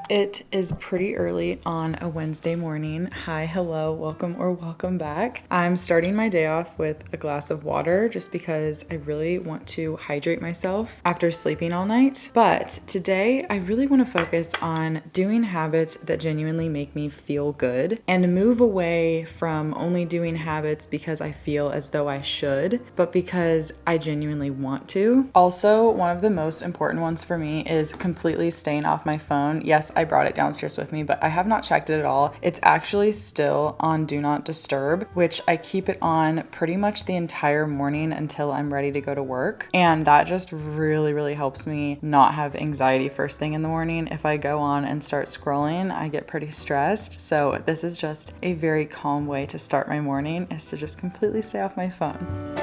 It is pretty early on a Wednesday morning. Hi, hello, welcome back. I'm starting my day off with a glass of water just because I really want to hydrate myself after sleeping all night. But today I really want to focus on doing habits that genuinely make me feel good and move away from only doing habits because I feel as though I should, but because I genuinely want to. Also, one of the most important ones for me is completely staying off my phone. Yes, I brought it downstairs with me, but I have not checked it at all. It's actually still on Do Not Disturb, which I keep it on pretty much the entire morning until I'm ready to go to work. And that just really helps me not have anxiety first thing in the morning. If I go on and start scrolling, I get pretty stressed. So this is just a very calm way to start my morning, is to just completely stay off my phone.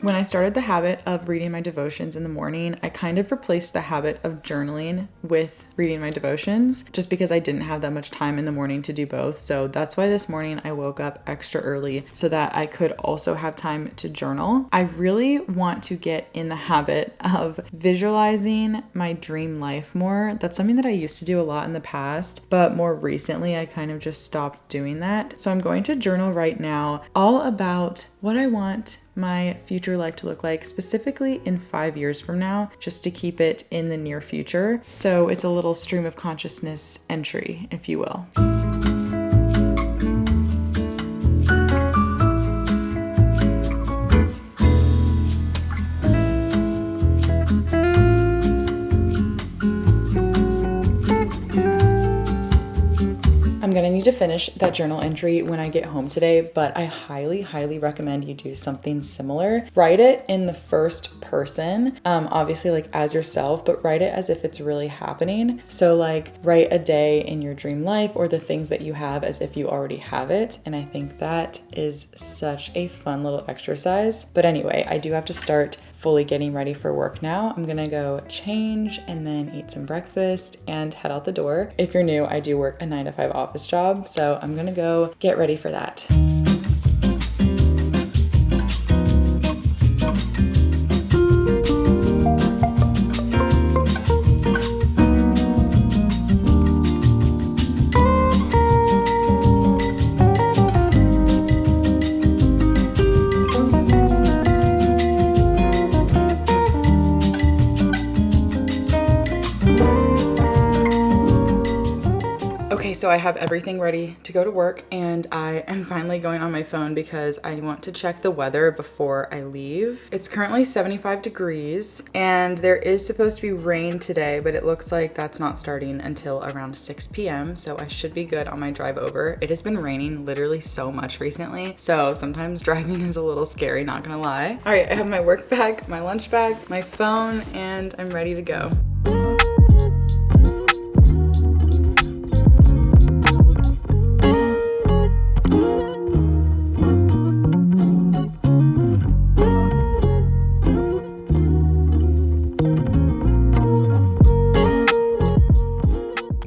When I started the habit of reading my devotions in the morning, I kind of replaced the habit of journaling with reading my devotions just because I didn't have that much time in the morning to do both. So that's why this morning I woke up extra early so that I could also have time to journal. I really want to get in the habit of visualizing my dream life more. That's something that I used to do a lot in the past, but more recently I kind of just stopped doing that. So I'm going to journal right now all about what I want my future life to look like, specifically in 5 years from now, just to keep it in the near future. So it's a little stream of consciousness entry, if you will. I'm gonna need to finish that journal entry when I get home today, but I highly recommend you do something similar. Write it in the first person, obviously like as yourself, but write it as if it's really happening. So like write a day in your dream life or the things that you have as if you already have it. And I think that is such a fun little exercise. But anyway, I do have to start fully getting ready for work now. I'm gonna go change and then eat some breakfast and head out the door. If you're new, I do work a 9-to-5 office job, so I'm gonna go get ready for that. So I have everything ready to go to work and I am finally going on my phone because I want to check the weather before I leave. It's currently 75 degrees and there is supposed to be rain today, but it looks like that's not starting until around 6 p.m. So I should be good on my drive over. It has been raining literally so much recently, so sometimes driving is a little scary, not gonna lie. All right, I have my work bag, my lunch bag, my phone, and I'm ready to go.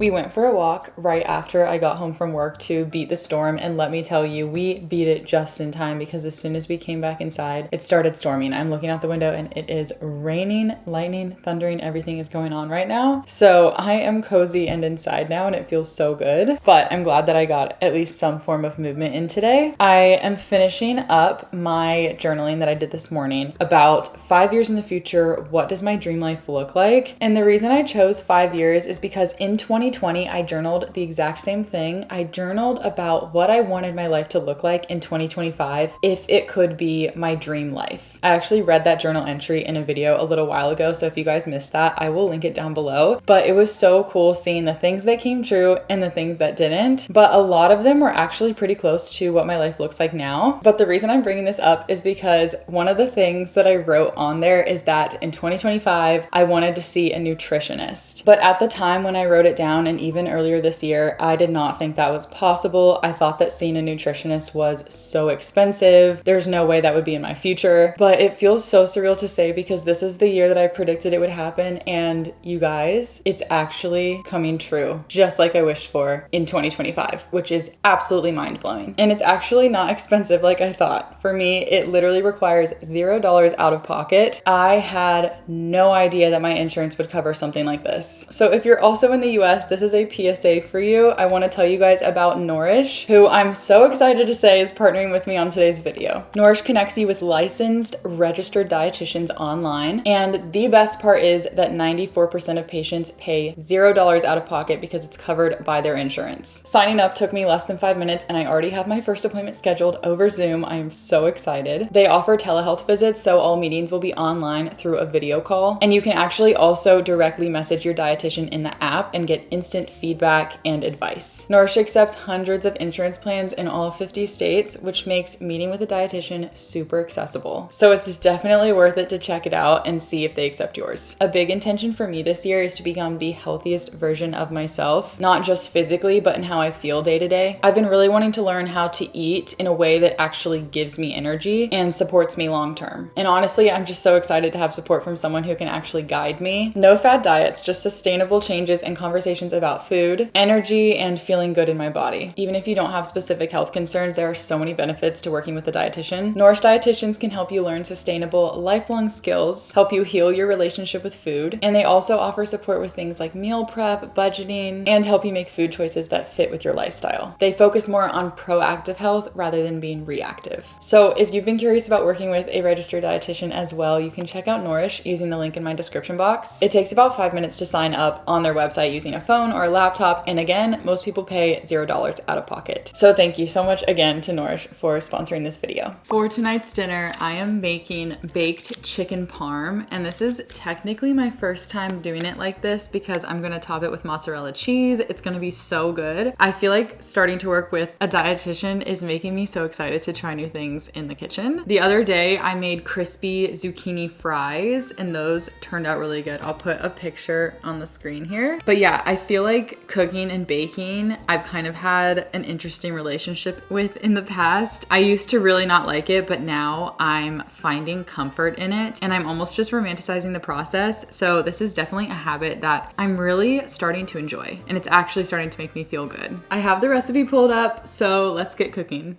We went for a walk right after I got home from work to beat the storm, and let me tell you, we beat it just in time because as soon as we came back inside, it started storming. I'm looking out the window and it is raining, lightning, thundering, everything is going on right now. So I am cozy and inside now and it feels so good, but I'm glad that I got at least some form of movement in today. I am finishing up my journaling that I did this morning about 5 years in the future. What does my dream life look like? And the reason I chose 5 years is because in 2020, I journaled the exact same thing. I journaled about what I wanted my life to look like in 2025 if it could be my dream life. I actually read that journal entry in a video a little while ago, so if you guys missed that, I will link it down below. But it was so cool seeing the things that came true and the things that didn't. But a lot of them were actually pretty close to what my life looks like now. But the reason I'm bringing this up is because one of the things that I wrote on there is that in 2025, I wanted to see a nutritionist. But at the time when I wrote it down, down, and even earlier this year, I did not think that was possible. I thought that seeing a nutritionist was so expensive. There's no way that would be in my future. But it feels so surreal to say because this is the year that I predicted it would happen. And you guys, it's actually coming true, just like I wished for in 2025, which is absolutely mind-blowing. And it's actually not expensive like I thought. For me, it literally requires $0 out of pocket. I had no idea that my insurance would cover something like this. So if you're also in the US, this is a PSA for you. I want to tell you guys about Nourish, who I'm so excited to say is partnering with me on today's video. Nourish connects you with licensed, registered dietitians online. And the best part is that 94% of patients pay $0 out of pocket because it's covered by their insurance. Signing up took me less than 5 minutes and I already have my first appointment scheduled over Zoom. I am so excited. They offer telehealth visits, so all meetings will be online through a video call. And you can actually also directly message your dietitian in the app and get instant feedback and advice. Nourish accepts hundreds of insurance plans in all 50 states, which makes meeting with a dietitian super accessible. So it's definitely worth it to check it out and see if they accept yours. A big intention for me this year is to become the healthiest version of myself, not just physically, but in how I feel day to day. I've been really wanting to learn how to eat in a way that actually gives me energy and supports me long term. And honestly, I'm just so excited to have support from someone who can actually guide me. No fad diets, just sustainable changes and conversations about food, energy, and feeling good in my body. Even if you don't have specific health concerns, there are so many benefits to working with a dietitian. Nourish dietitians can help you learn sustainable, lifelong skills, help you heal your relationship with food, and they also offer support with things like meal prep, budgeting, and help you make food choices that fit with your lifestyle. They focus more on proactive health rather than being reactive. So if you've been curious about working with a registered dietitian as well, you can check out Nourish using the link in my description box. It takes about 5 minutes to sign up on their website using a phone or a laptop, and again, most people pay $0 out of pocket. So thank you so much again to Nourish for sponsoring this video. For tonight's dinner, I am making baked chicken parm, and this is technically my first time doing it like this because I'm gonna top it with mozzarella cheese. It's gonna be so good. I feel like starting to work with a dietitian is making me so excited to try new things in the kitchen. The other day, I made crispy zucchini fries, and those turned out really good. I'll put a picture on the screen here. But yeah, I feel like cooking and baking, I've kind of had an interesting relationship with in the past. I used to really not like it, but now I'm finding comfort in it, and I'm almost just romanticizing the process. So this is definitely a habit that I'm really starting to enjoy, and it's actually starting to make me feel good. I have the recipe pulled up, so let's get cooking.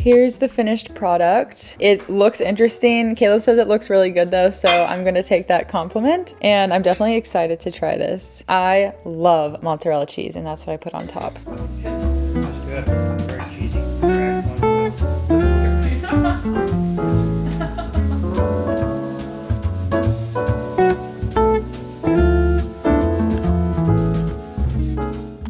Here's the finished product. It looks interesting. Caleb says it looks really good though, so I'm gonna take that compliment, and I'm definitely excited to try this. I love mozzarella cheese, and that's what I put on top. That's good. Very cheesy. Very excellent.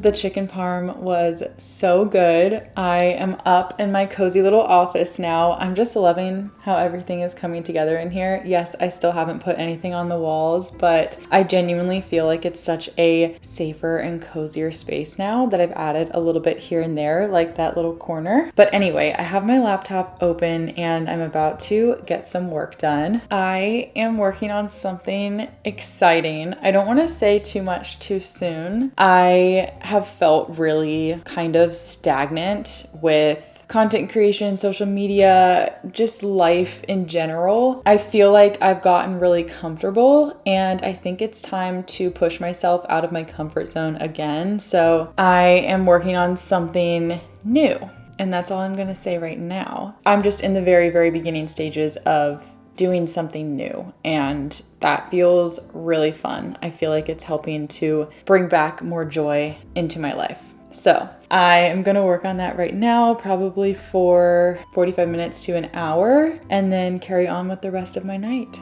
The chicken parm was so good. I am up in my cozy little office now. I'm just loving how everything is coming together in here. Yes, I still haven't put anything on the walls, but I genuinely feel like it's such a safer and cozier space now that I've added a little bit here and there, like that little corner. But anyway, I have my laptop open and I'm about to get some work done. I am working on something exciting. I don't want to say too much too soon. I have felt really kind of stagnant with content creation, social media, just life in general. I feel like I've gotten really comfortable, and I think it's time to push myself out of my comfort zone again. So I am working on something new, and that's all I'm gonna say right now. I'm just in the very, very beginning stages of doing something new. And that feels really fun. I feel like it's helping to bring back more joy into my life. So I am gonna work on that right now, probably for 45 minutes to an hour, and then carry on with the rest of my night.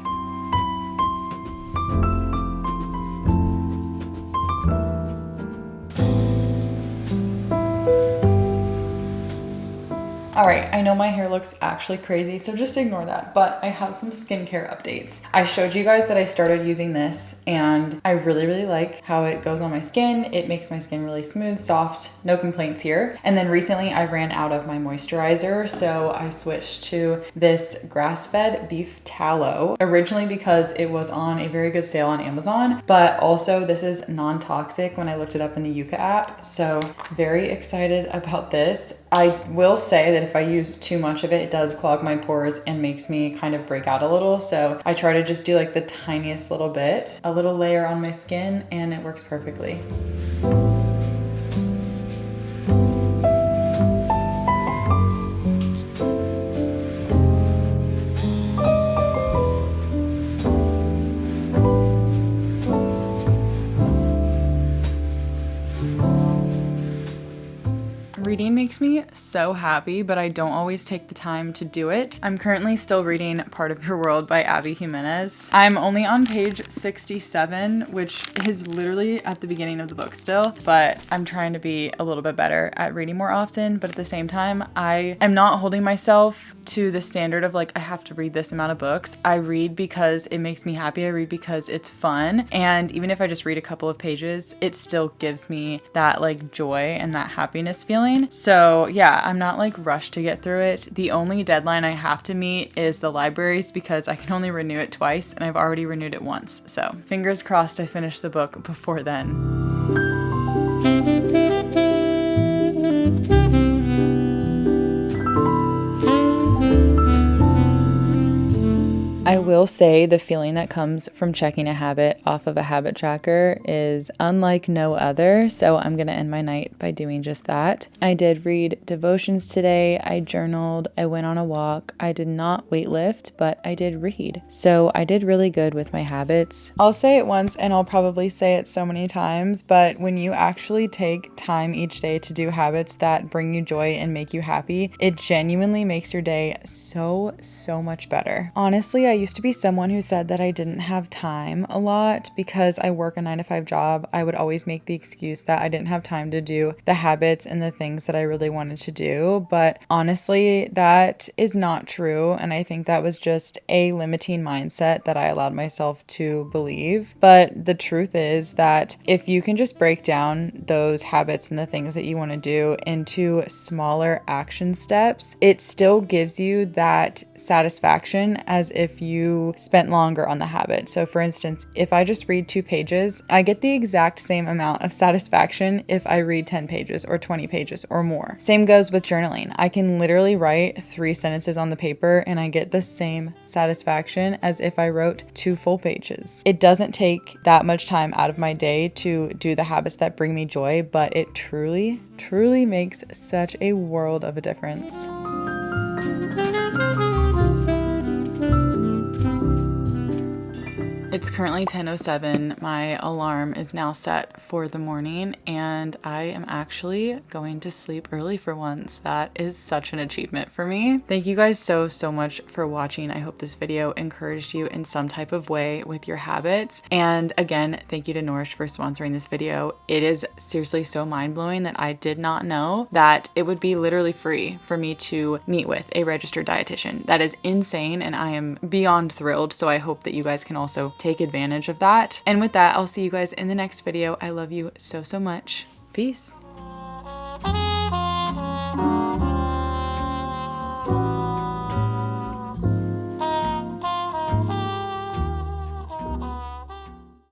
All right, I know my hair looks actually crazy, so just ignore that, but I have some skincare updates. I showed you guys that I started using this, and I really, really like how it goes on my skin. It makes my skin really smooth, soft, no complaints here. And then recently I ran out of my moisturizer, so I switched to this grass-fed beef tallow, originally because it was on a very good sale on Amazon, but also this is non-toxic when I looked it up in the Yuka app, so very excited about this. I will say that if I use too much of it, it does clog my pores and makes me kind of break out a little. So I try to just do like the tiniest little bit, a little layer on my skin, and it works perfectly. Reading makes me so happy, but I don't always take the time to do it. I'm currently still reading Part of Your World by Abby Jimenez. I'm only on page 67, which is literally at the beginning of the book still, but I'm trying to be a little bit better at reading more often. But at the same time, I am not holding myself to the standard of like, I have to read this amount of books. I read because it makes me happy. I read because it's fun. And even if I just read a couple of pages, it still gives me that like joy and that happiness feeling. So yeah, I'm not like rushed to get through it. The only deadline I have to meet is the libraries because I can only renew it twice and I've already renewed it once. So fingers crossed I finish the book before then. I will say the feeling that comes from checking a habit off of a habit tracker is unlike no other, so I'm going to end my night by doing just that. I did read devotions today, I journaled, I went on a walk, I did not weightlift, but I did read. So I did really good with my habits. I'll say it once and I'll probably say it so many times, but when you actually take time each day to do habits that bring you joy and make you happy, it genuinely makes your day so much better. Honestly, I used to be someone who said that I didn't have time a lot because I work a 9-to-5 job. I would always make the excuse that I didn't have time to do the habits and the things that I really wanted to do. But honestly, that is not true. And I think that was just a limiting mindset that I allowed myself to believe. But the truth is that if you can just break down those habits and the things that you want to do into smaller action steps, it still gives you that satisfaction as if you spent longer on the habit. So for instance, if I just read 2 pages, I get the exact same amount of satisfaction if I read 10 pages or 20 pages or more. Same goes with journaling. I can literally write 3 sentences on the paper and I get the same satisfaction as if I wrote 2 full pages. It doesn't take that much time out of my day to do the habits that bring me joy, but it truly makes such a world of a difference. It's currently 10:07. My alarm is now set for the morning and I am actually going to sleep early for once. That is such an achievement for me. Thank you guys so much for watching. I hope this video encouraged you in some type of way with your habits. And again, thank you to Nourish for sponsoring this video. It is seriously so mind-blowing that I did not know that it would be literally free for me to meet with a registered dietitian. That is insane and I am beyond thrilled. So I hope that you guys can also take advantage of that. And with that, I'll see you guys in the next video. I love you so much. Peace.